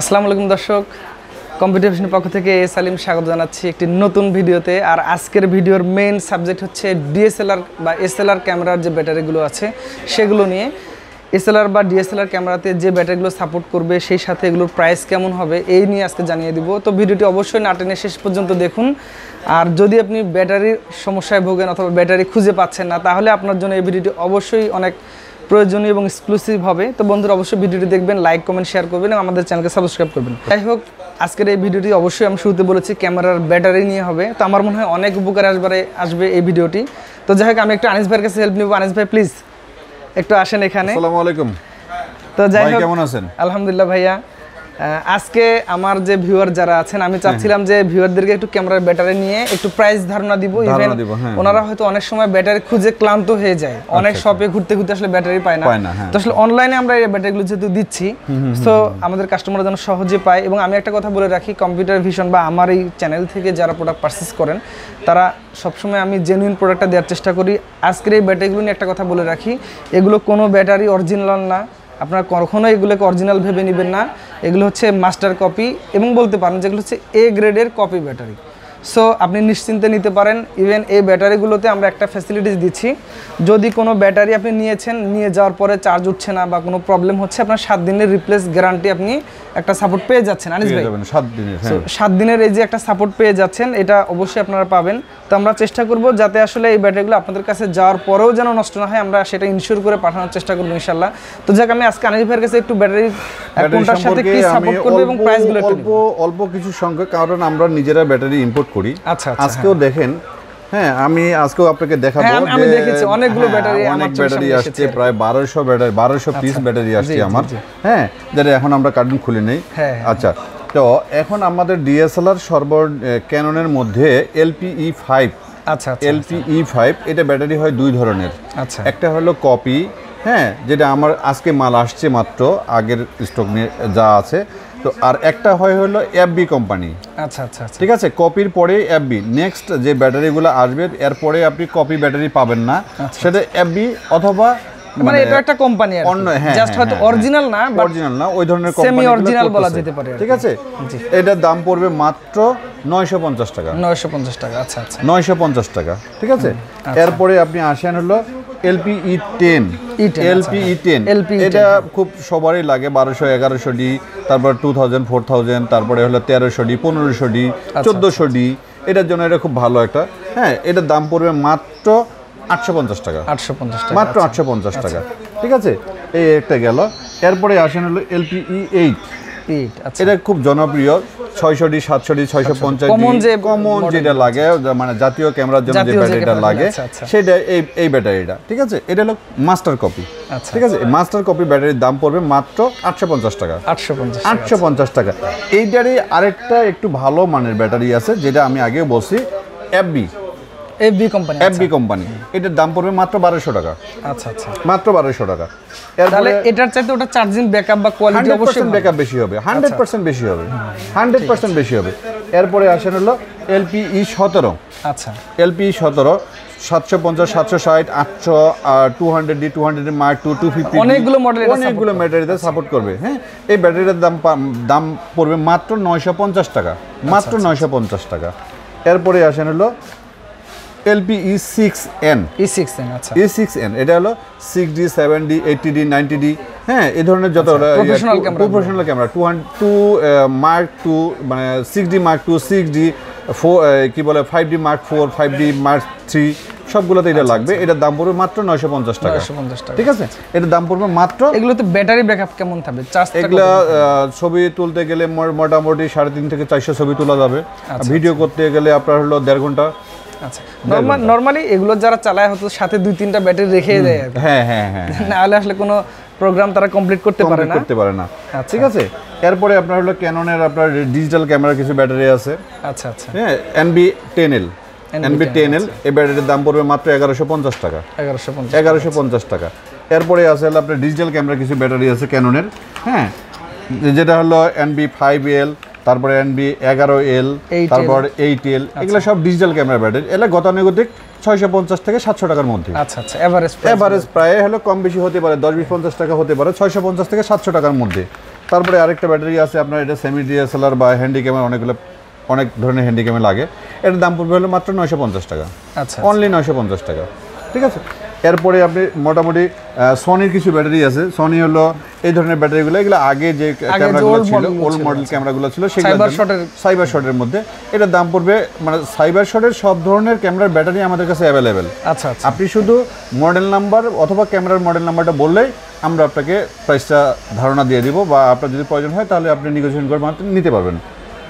আসসালামু আলাইকুম দর্শক, কম্পিউটার পক্ষ থেকে সালিম স্বাগত জানাচ্ছি একটি নতুন ভিডিওতে। আর আজকের ভিডিওর মেইন সাবজেক্ট হচ্ছে ডিএসএলআর বা এসএলআর ক্যামেরার যে ব্যাটারিগুলো আছে সেগুলো নিয়ে। এসএলআর বা ডিএসএলআর ক্যামেরাতে যে ব্যাটারিগুলো সাপোর্ট করবে সেই সাথে এগুলোর প্রাইস কেমন হবে এই নিয়ে আজকে জানিয়ে দিব। তো ভিডিওটি অবশ্যই না টেনে শেষ পর্যন্ত দেখুন। আর যদি আপনি ব্যাটারির সমস্যায় ভোগেন অথবা ব্যাটারি খুঁজে পাচ্ছেন না, তাহলে আপনার জন্য এই ভিডিওটি অবশ্যই অনেক প্রয়োজনীয় এবং এক্সক্লুসিভ হবে। তো বন্ধুরা অবশ্যই ভিডিওটি দেখবেন, লাইক কমেন্ট শেয়ার করবেন এবং আমাদের চ্যানেলকে সাবস্ক্রাইব করবেন। যাই হোক, আজকের এই ভিডিওটি অবশ্যই আমি শুরুতে বলেছি ক্যামেরার ব্যাটারি নিয়ে হবে। তো আমার মনে হয় অনেক উপকারে আসবে এই ভিডিওটি। তো যাই হোক, আমি একটু আনিস ভাইয়ের কাছে হেল্প নিব। আনিস ভাই প্লিজ একটু আসেন এখানে। আসসালামু আলাইকুম। তো যাই হোক, কেমন আছেন? আলহামদুলিল্লাহ ভাইয়া। আজকে আমার যে ভিউয়ার যারা আছেন, আমি চাচ্ছিলাম যে ভিউয়ারদেরকে একটু ক্যামেরার ব্যাটারি নিয়ে একটু প্রাইস ধারণা দিব। ইভেন ওনারা হয়তো অনেক সময় ব্যাটারি খুঁজে ক্লান্ত হয়ে যায়, অনেক শপে ঘুরতে ঘুরতে আসলে ব্যাটারি পায় না। তো আসলে অনলাইনে আমরা এই ব্যাটারিগুলো যেহেতু দিচ্ছি, তো আমাদের কাস্টমাররা যেন সহজে পায়। এবং আমি একটা কথা বলে রাখি, কম্পিউটার ভিশন বা আমার এই চ্যানেল থেকে যারা প্রোডাক্ট পারচেস করেন তারা সবসময় আমি জেনুইন প্রোডাক্টটা দেওয়ার চেষ্টা করি। আজকের এই ব্যাটারিগুলো নিয়ে একটা কথা বলে রাখি, এগুলো কোনো ব্যাটারি অরিজিনাল না। আপনারা কখনো এগুলোকে অরিজিনাল ভেবে নেবেন না। এগুলো হচ্ছে মাস্টার কপি এবং বলতে পারেন যেগুলো হচ্ছে এ গ্রেডের কপি ব্যাটারি। সো আপনি নিশ্চিন্তে নিতে পারেন। ইভেন এই ব্যাটারিগুলোতে আমরা একটা ফ্যাসিলিটিস দিচ্ছি, যদি কোনো ব্যাটারি আপনি নিয়ে যাওয়ার পরে চার্জ উঠছে না বা কোনো প্রবলেম হচ্ছে, আপনার 7 দিনের রিপ্লেস গ্যারান্টি আপনি একটা সাপোর্ট পেয়ে যাচ্ছেন। আনিস ভাই 7 দিনের এই যে একটা সাপোর্ট পেয়ে যাচ্ছেন, এটা অবশ্যই আপনারা পাবেন। তো আমরা চেষ্টা করব যাতে আসলে এই ব্যাটারিগুলো আপনাদের কাছে যাওয়ার পরেও যেন নষ্ট না হয়, আমরা সেটা ইনশিওর করে পাঠানোর চেষ্টা করব ইনশাআল্লাহ। তো যাক, আমি আজকে আনিস ভাইয়ের কাছে একটু ব্যাটারি কোনটার সাথে কি সাপোর্ট করবে এবং প্রাইসগুলো একটু অল্প কিছু সংখ্যা, কারণ আমরা নিজেরা ব্যাটারি ইম্পোর্ট করি। আচ্ছা, আজকেও দেখেন, হ্যাঁ আমি আজকেও আপনাকে দেখাবো। আমি দেখেছি অনেকগুলো ব্যাটারি, অনেক ব্যাটারি আসছে, প্রায় 1200 পিস ব্যাটারি আসছে আমার। হ্যাঁ, যেটা এখন আমরা কার্টুন খুলে নেই। আচ্ছা, তো এখন আমাদের ডিএসএলআর ক্যাননের মধ্যে LPE5, LPE5 এটা ব্যাটারি হয় দুই ধরনের। একটা হলো কপি, হ্যাঁ, যেটা আমার আজকে মাল আসছে মাত্র, আগের স্টক নিয়ে যা আছে। তো আর একটা হলো এফবি কোম্পানি। আচ্ছা, ঠিক আছে, কপির পরে এফবি। নেক্সট যে ব্যাটারিগুলো আসবে এরপরে আপনি কপি ব্যাটারি পাবেন না, সেটা এফবি অথবা মানে এটা একটা কোম্পানি আর অন্য, জাস্ট হয়তো অরিজিনাল না ওই ধরনের কোম্পানি, সেমি অরিজিনাল বলা যেতে পারে। ঠিক আছে, এটার দাম পড়বে মাত্র 950 টাকা। 950 টাকা। আচ্ছা, 950 টাকা। ঠিক আছে, এরপরে আপনি আসেন হলো LPE10। এটা খুব সবারই লাগে, 1200 1100 ডি, তারপর 2000 4000, তারপরে হলো 1300 ডি, 1500 ডি, 1400 ডি। এটার জন্য এটা খুব ভালো একটা। হ্যাঁ, এটার দাম পড়বে মাত্র 850 টাকা। মাত্র 850 টাকা। ঠিক আছে, এই একটা গেল। এরপরে আসেন হলো LPE8। এটা খুব জনপ্রিয়, 600 ডি, 700 ডি, 650 ডি, কমন যেটা লাগে, মানে জাতীয় ক্যামেরার জন্য যে ব্যাটারিটা লাগে সেটা এই ব্যাটারিটা। ঠিক আছে, এটা হলো মাস্টার কপি। ঠিক আছে, মাস্টার কপি ব্যাটারির দাম পড়বে মাত্র 850 টাকা। 850 টাকা। এইটারই আরেকটা একটু ভালো মানের ব্যাটারি আছে, যেটা আমি আগেও বলছি, এফবি কোম্পানি। এটার দাম পড়বে মাত্র 1200 টাকা। আচ্ছা, মাত্র 1200 টাকা। তাহলে এটার চাইতে ওটা চার্জিং ব্যাকআপ বা কোয়ালিটি অবশ্যই ব্যাকআপ বেশি হবে, 100% বেশি হবে, 100% বেশি হবে। এরপরে আসেন হলো LPE17। আচ্ছা, LPE17 750, 760, 800, 200 ডি, 200 ডি মার্ক 2, 250, অনেকগুলো ব্যাটারিতে সাপোর্ট করবে। হ্যাঁ, এই ব্যাটারিটার দাম পড়বে মাত্র 950 টাকা। মাত্র 950 টাকা। এরপরে আসেন হলো LPE6N। E6N এটা হলো 6D, 7D, 80D, 90D। হ্যাঁ, এই ধরনের যত প্রফেশনাল ক্যামেরা, 2 মার্ক 2, মানে 6D মার্ক 2, 6D 4, কি বলে 5D মার্ক 4, 5D মার্ক 3, সবগুলোতে এটা লাগবে। এটার দাম পড়বে মাত্র 950 টাকা। ঠিক আছে, এটার দাম পড়বে মাত্র। এগুলোতে ব্যাটারি ব্যাকআপ কেমন থাকবে? এগুলা ছবি তুলতে গেলে মোটামুটি 3.5 থেকে 400 ছবি তোলা যাবে। ভিডিও করতে গেলে আপনার হলো 1.5 ঘন্টা। আচ্ছা, নরমালি এগুলো যারা চালায় হয়তো সাথে 2-3টা ব্যাটারি রেখে দেয়। হ্যাঁ, নাহলে আসলে কোনো প্রোগ্রাম তারা কমপ্লিট করতে পারে না। ঠিক আছে, এরপরে আপনার হলো ক্যাননের আপনার ডিজিটাল ক্যামেরা কিছু ব্যাটারি আছে। আচ্ছা, হ্যাঁ, NB10L। এই ব্যাটারির দাম পড়বে মাত্র 1150 টাকা। 1150 টাকা। এরপরে আছে হলো আপনার ডিজিটাল ক্যামেরা কিছু ব্যাটারি আছে ক্যাননের। হ্যাঁ, যেটা হলো NB5L, তারপরে NB11L, তারপর 8L। এগুলো সব ডিজিটাল ক্যামেরা ব্যাটারি। এগুলো গতানুগতিক 650 থেকে 700 টাকার মধ্যে। আচ্ছা, এভারেজ প্রায় হলো কম বেশি হতে পারে, 10-20-50 টাকা হতে পারে, 650 থেকে 700 টাকার মধ্যে। তারপরে আরেকটা ব্যাটারি আছে আপনার, এটা সেমি ডিএসএলআর বা হ্যান্ডি ক্যামেরা, অনেক ধরনের হ্যান্ডি ক্যামেরা লাগে। এটার দাম পড়বে হলো মাত্র 950 টাকা, আচ্ছা অনলি 950 টাকা, ঠিক আছে। এরপরে আপনি মোটামুটি সনির কিছু ব্যাটারি আছে। সনি হলো এই ধরনের ব্যাটারিগুলো, এগুলো আগে যে ক্যামেরাগুলো ছিল, ওল্ড মডেল ক্যামেরাগুলো ছিল, সেগুলো সাইবার শটের মধ্যে। এটার দাম পড়বে, মানে সাইবার শটের সব ধরনের ক্যামেরার ব্যাটারি আমাদের কাছে অ্যাভেলেবেল। আচ্ছা আচ্ছা, আপনি শুধু মডেল নাম্বার অথবা ক্যামেরার মডেল নাম্বারটা বললেই আমরা আপনাকে প্রাইসটা ধারণা দিয়ে দিব, বা আপনার যদি প্রয়োজন হয় তাহলে আপনি নেগোসিয়েশন করে নিতে পারবেন।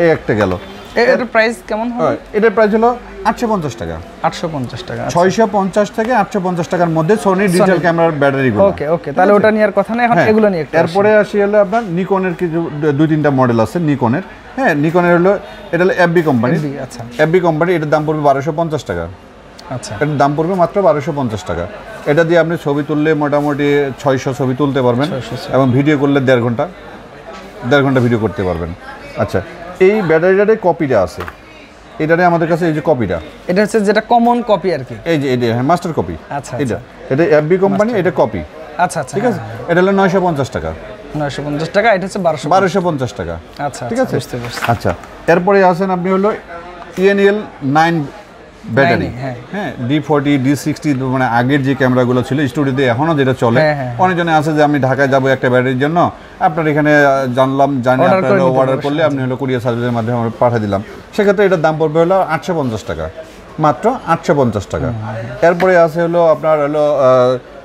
এই একটা গেল। এটার প্রাইস কেমন হবে? এটার প্রাইস হলো 850 টাকা। 850 টাকা, 650 থেকে 850 টাকার মধ্যে সোনি ডিজিটাল ক্যামেরার ব্যাটারিগুলো। ওকে ওকে, তাহলে ওটা নেওয়ার কথা না, এখন এগুলো নিয়ে একটু। এরপরে আসি হলো আপনার নিকনের কিছু 2-3টা মডেল আছে নিকনের। হ্যাঁ, নিকনের হলো, এটা হলো এফবি কোম্পানি। আচ্ছা, এফবি কোম্পানি, এটার দাম পড়বে 1250 টাকা। আচ্ছা, এটার দাম পড়বে মাত্র 1250 টাকা। এটা দিয়ে আপনি ছবি তুললে মোটামুটি 600 ছবি তুলতে পারবেন, এবং ভিডিও করলে 1.5 ঘন্টা ভিডিও করতে পারবেন। আচ্ছা, এই ব্যাটারিটার কপিটা আছে, এটারে আমাদের কাছে, এই যে কপিটা, এটা হচ্ছে যেটা কমন কপি আর কি, এই যে এটা মাস্টার কপি। আচ্ছা, এটা এফবি কোম্পানি, এটা কপি। আচ্ছা আচ্ছা, ঠিক আছে। এটা হলো 950 টাকা। 950 টাকা, এটা হচ্ছে 1250 টাকা। আচ্ছা, ঠিক আছে। বুঝতে পারছি। আচ্ছা, এরপরে আসেন আপনি হলো ENL 9 ব্যাটারি। হ্যাঁ, D40 D60, মানে আগের যে ক্যামেরাগুলো ছিল স্টুডিওতে এখনো যেটা চলে। অনেকজনে আছে যে আমি ঢাকায় যাবো একটা ব্যাটারির জন্য, আপনার এখানে জানি আপনারা অর্ডার করলে আপনি হলো কুরিয়ার সার্ভিসের মাধ্যমে আমরা পাঠিয়ে দিলাম, সেক্ষেত্রে এটার দাম পড়বে হলো 850 টাকা, মাত্র 850 টাকা। এরপরে আছে হলো আপনার হলো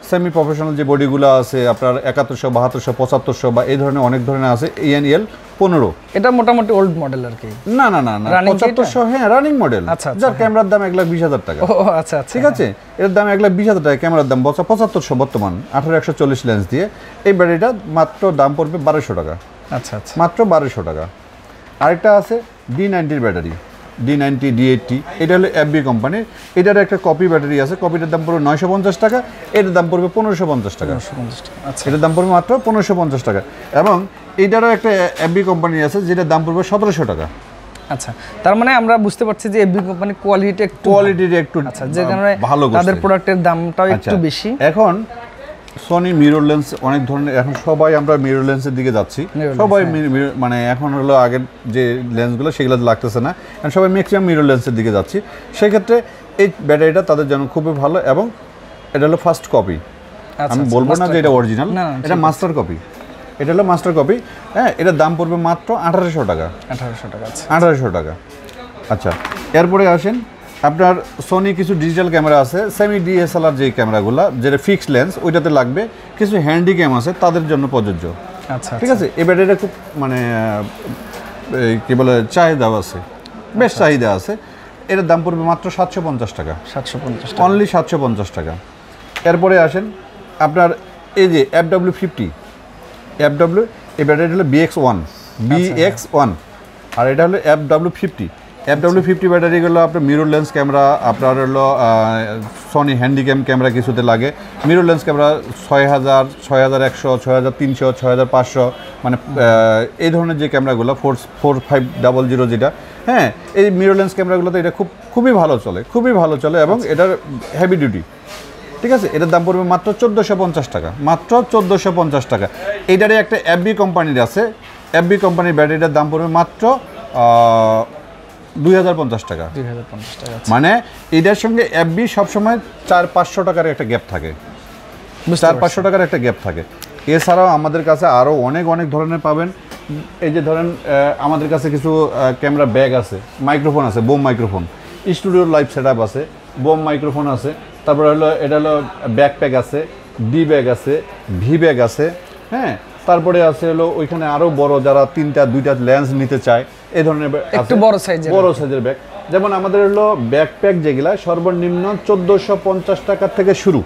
সেমি প্রফেশনাল যে বডিগুলো আছে আপনার 7100, 7200, 7500 বা এই ধরনের অনেক ধরনের আছে। ENL 15, এটা মোটামুটি ওল্ড মডেল আর কি। না 7500, হ্যাঁ রানিং মডেল, যার ক্যামেরার দাম 1,20,000 টাকা। ও আচ্ছা আচ্ছা, ঠিক আছে। এর দাম 1,20,000 টাকা, ক্যামেরার দাম 7500 বর্তমান, 18-140 লেন্স দিয়ে। এই ব্যাটারিটা মাত্র দাম পড়বে 1200 টাকা। আচ্ছা আচ্ছা, মাত্র 1200 টাকা। আরেকটা আছে D90 ব্যাটারি, D90 D80, এটা হলো এফবি কোম্পানির। এটার একটা কপি ব্যাটারি আছে, কপিটার দাম পড়বে 950 টাকা, এটার দাম পড়বে 1550 টাকা। আচ্ছা, এটার দাম পড়বে মাত্র 1550 টাকা। এবং এইটারও একটা এফবি কোম্পানি আছে, যেটার দাম পড়বে 1700 টাকা। আচ্ছা, তার মানে আমরা বুঝতে পারছি যে এফবি কোম্পানি কোয়ালিটি একটু আচ্ছা, যে কারণে ভালো, তাদের প্রোডাক্টের দামটাও একটু বেশি। এখন সনি মিরর লেন্স অনেক ধরনের, এখন সবাই আমরা মিরর লেন্সের দিকে যাচ্ছি, সবাই মানে এখন হলো আগের যে লেন্সগুলো সেগুলো লাগতেছে না, এখন সবাই ম্যাক্সিমাম মিরর লেন্সের দিকে যাচ্ছি। সেক্ষেত্রে এই ব্যাটারিটা তাদের জন্য খুবই ভালো, এবং এটা হলো ফার্স্ট কপি। আমি বলবো না যে এটা অরিজিনাল, এটা মাস্টার কপি। এটা হলো মাস্টার কপি। হ্যাঁ, এটার দাম পড়বে মাত্র 1800 টাকা। 1800 টাকা। আচ্ছা, এরপরে আসেন আপনার সনি কিছু ডিজিটাল ক্যামেরা আছে, সেমি ডিএসএলআর যে ক্যামেরাগুলো, যেটা ফিক্সড লেন্স, ওইটাতে লাগবে। কিছু হ্যান্ডি ক্যাম আছে, তাদের জন্য প্রযোজ্য। আচ্ছা, ঠিক আছে। এই ব্যাটারিটা খুব মানে কি বলে চাহিদা আছে, বেশ চাহিদা আছে। এটার দাম পড়বে মাত্র 750 টাকা। 750, অনলি 750 টাকা। এরপরে আসেন আপনার এই যে FW50, এই ব্যাটারিটা হলো BX1, আর এটা হলো FW50 ব্যাটারিগুলো আপনার মিরর লেন্স ক্যামেরা, আপনার হলো সনি হ্যান্ডিক্যাম ক্যামেরা কিছুতে লাগে। মিরর লেন্স ক্যামেরা 6000, 6100, 6300, 6500, মানে এই ধরনের যে ক্যামেরাগুলো 4500 যেটা, হ্যাঁ, এই মিরর লেন্স ক্যামেরাগুলোতে এটা খুবই ভালো চলে, এবং এটার হেভি ডিউটি। ঠিক আছে। এটার দাম পড়বে মাত্র 1450 টাকা, মাত্র 1450 টাকা। এইটারে একটা এফবি কোম্পানির আছে, এফবি কোম্পানির ব্যাটারিটার দাম পড়বে মাত্র 2050 টাকা। মানে এটার সঙ্গে এফবি সবসময় 400-500 টাকার একটা গ্যাপ থাকে, 400-500 টাকার একটা গ্যাপ থাকে। এছাড়াও আমাদের কাছে আরও অনেক ধরনের পাবেন। এই যে ধরেন আমাদের কাছে কিছু ক্যামেরা ব্যাগ আছে, মাইক্রোফোন আছে, বোম মাইক্রোফোন, স্টুডিওর লাইভ সেট আপ আছে, বোম মাইক্রোফোন আছে, তারপরে হলো এটা হলো ব্যাকপ্যাক আছে, ডি ব্যাগ আছে, ভি ব্যাগ আছে, হ্যাঁ, তারপরে আছে হলো ওইখানে আরও বড়, যারা 3টা-2টা লেন্স নিতে চায়, এই ধরনের একটু বড় সাইজের ব্যাগ। যেমন আমাদের হলো ব্যাকপ্যাক যেগুলা সর্বনিম্ন 1450 টাকা থেকে শুরু।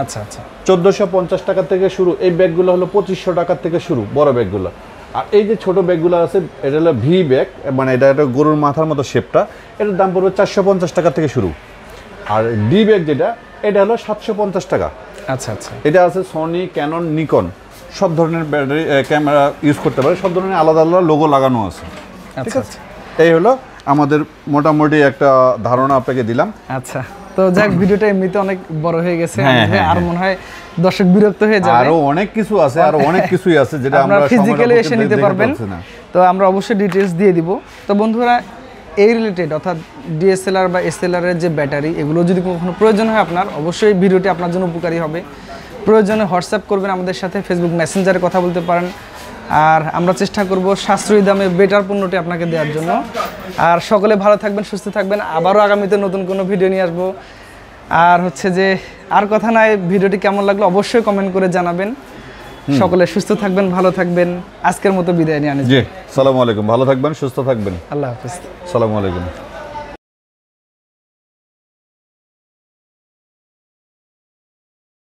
আচ্ছা আচ্ছা, 1450 টাকা থেকে শুরু। এই ব্যাগগুলো হলো 2500 টাকা থেকে শুরু, বড় ব্যাগগুলো। আর এই যে ছোট ব্যাগগুলো আছে, এটা হলো ভি ব্যাগ, মানে এটা একটা গরুর মাথার মতো শেপটা, এটার দাম পড়বে 450 টাকা থেকে শুরু। আর ডি ব্যাগ যেটা, এটা হলো 750 টাকা। আচ্ছা আচ্ছা, এটা আছে সনি, ক্যানন, নিকন, সব ধরনের ব্যাটারি ক্যামেরা ইউজ করতে পারে, সব ধরনের আলাদা লোগো লাগানো আছে। ঠিক আছে। এই হলো আমাদের মোটামুটি একটা ধারণা আপনাকে দিলাম। আচ্ছা, তো যাক, ভিডিওটা এমনিতে অনেক বড় হয়ে গেছে, আর মনে হয় দর্শক বিরক্ত হয়ে যাবে। আরো অনেক কিছু আছে, আরো অনেক কিছুই আছে যেটা আমরা ফিজিক্যালি এসে নিতে পারবেন। তো আমরা অবশ্যই ডিটেইলস দিয়ে দিব। তো বন্ধুরা, এই রিলেটেড অর্থাৎ ডিএসএলআর বা এসএলআর এর যে ব্যাটারি, এগুলো যদি কখনো প্রয়োজন হয় আপনার, অবশ্যই ভিডিওটি আপনার জন্য উপকারী হবে। প্রয়োজনে হোয়াটসঅ্যাপ করবেন আমাদের সাথে, ফেসবুক মেসেঞ্জারে কথা বলতে পারেন। আর আমরা চেষ্টা করব সাশ্রয়ী দামে বেটার পণ্যটি আপনাকে দেওয়ার জন্য। আর সকলে ভালো থাকবেন, সুস্থ থাকবেন। আবারও আগামীতে নতুন কোনো ভিডিও নিয়ে আসবো। আর হচ্ছে যে আর কথা নাই, ভিডিওটি কেমন লাগলো অবশ্যই কমেন্ট করে জানাবেন। সকলে সুস্থ থাকবেন, ভালো থাকবেন। আজকের মতো বিদায় নিয়ে আনি। জি, আসসালামু আলাইকুম। ভালো থাকবেন, সুস্থ থাকবেন। আল্লাহ হাফেজ। আসসালামু আলাইকুম।